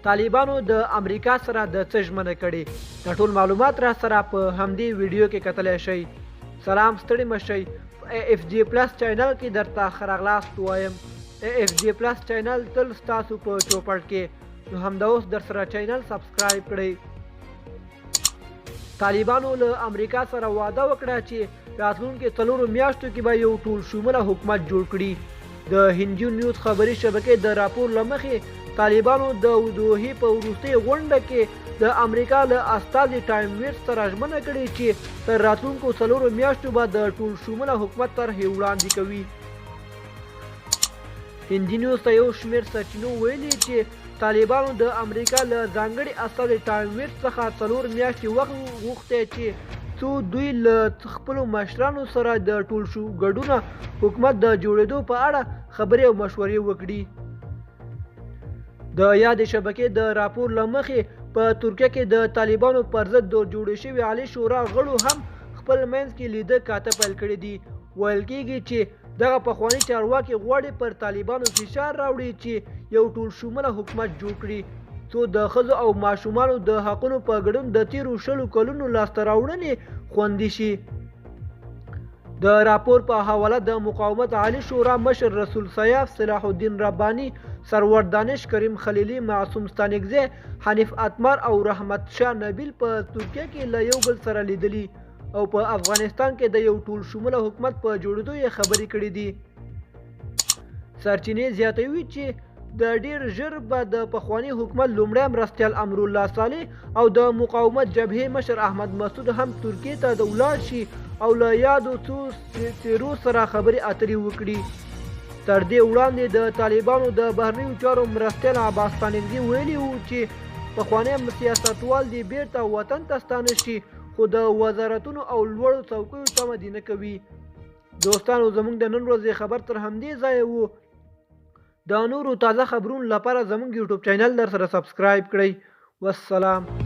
طالبانو د امریکا سره د څه ژمنه کړې د ټول معلومات را سره په همدې ویډیو کې کتلی شئ. سلام، ستړي مشئ. اف جی پلس چینل کې درته ښه راغلاست وایم. اف جی پلس چینل تل ستاسو په چوپړ کې، نو همدا اوس در سره چینل سبسکرایب کړئ. طالبانو له امریکا سره وعده وکړه چې راتلونکي 4 میاشتو کې به یو ټول شموله حکومت جوړ کړي. د هندیو نیوز خبري شبکې د راپور له مخې طالبانو د دوحې په وروستۍ غونډه کې د امریکا له استازي ټایم ویټس سره ژمنه کړې چې تر راتلونکو 4 میاشتو به د ټول شموله حکومت طرحې وړاندې کوي. هندي نیوز ته یو شمېر سرچینو ویلي چې طالبانو د امریکا له ځانګړي استازي ټایم ویټس څخه 4 میاشتې وخت غوښتی چې څو دوی له خپلو مشرانو سره د ټول ګډون حکومت د جوړېدو په اړه خبرې او مشورې وکړي. د یادې شبکې د راپور له مخې په ترکیه کې د طالبانو پر ضد د جوړې شوې عالي شورا غړو هم خپل منځ کې لیده کاته پیل کړي دي. ویل کېږي چې دغه پخواني چارواکي غواړي پر طالبانو فشار راوړي چې یو ټول شموله حکومت جوړ کړي څو د ښځو او ماشومانو د حقونو په ګډون د تیرو 20 کلونو لاسته راوړنې خوندي شي. د راپور په حواله د مقاومت عالی شورا مشر رسول سیاف، صلاح الدین ربانی، سرور دانش، کریم خلیلی، معصوم ستانکزی، حنیف اتمر او رحمت شاه نبیل په ترکیه کې له یو بل سره لیدلي او په افغانستان کې د یو ټول شموله حکومت په جوړېدو یې خبرې کړې دي. سرچینې زیاتوي چې د ډیر ژر به د پخواني حکومت لومړی مرستیال امرالله صالح او د مقاومت جبهې مشر احمد مسعود هم ترکیې ته د ولاړ شي او له یادو څو څیرو سره خبرې اترې وکړي. تر دې وړاندې د طالبانو د بهرنیو چارو مرستیال عباس ستانکزي ویلي وو چې پخوانی سیاستوال دې بیرته وطن ته ستانه شي، خو د وزارتونو او لوړو څوکیو تمه دې نه کوي. دوستانو، زموږ د نن ورځې خبر تر همدې ځایه وو. د نورو تازه خبرونو لپاره زموږ یوټیوب چینل در سره سبسکرایب کړئ. والسلام.